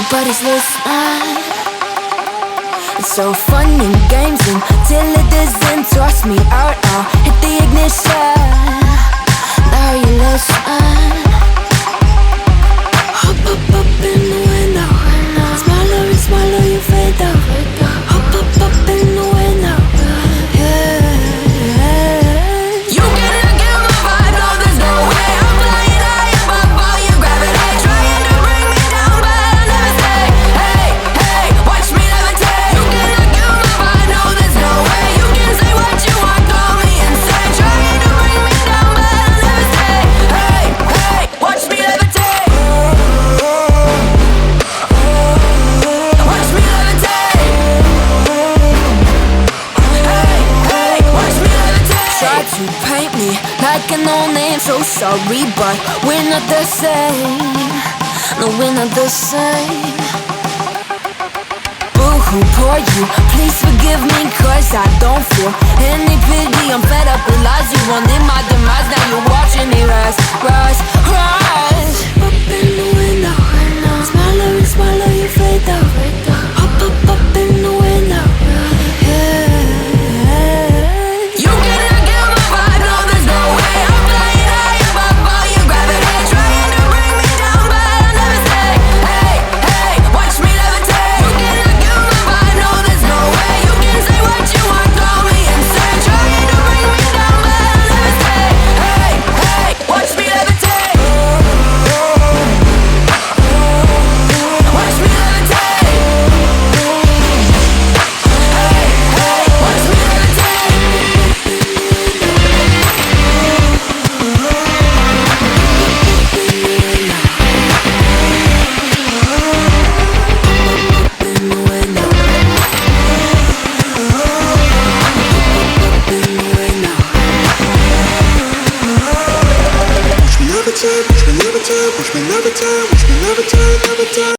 nobody's listening. It's so fun and games until it doesn't. Toss me out now, hit the ignition. Now you listen. Hop up in the window. Smaller and smaller you fade out. Hop up in the window. Yeah. You cannot kill my vibe, no there's no way. I'm flying high above all your gravity, trying to bring me down, but I'll never stay. Hey, hey, watch me levitate. You cannot kill my vibe, no there's no way. You can say what you want, call me insane, trying to bring me down, but I'll never stay. Hey, hey, watch me levitate. Watch me levitate. Hey, hey, watch me levitate. Try to paint me like an old name, so sorry, but we're not the same. No, we're not the same. Boo-hoo, poor you, please forgive me, cause I don't feel any pity. I'm fed up with lies, you wanted my demise. Now you're watching me rise, rise, rise. Up in the window, smaller and smaller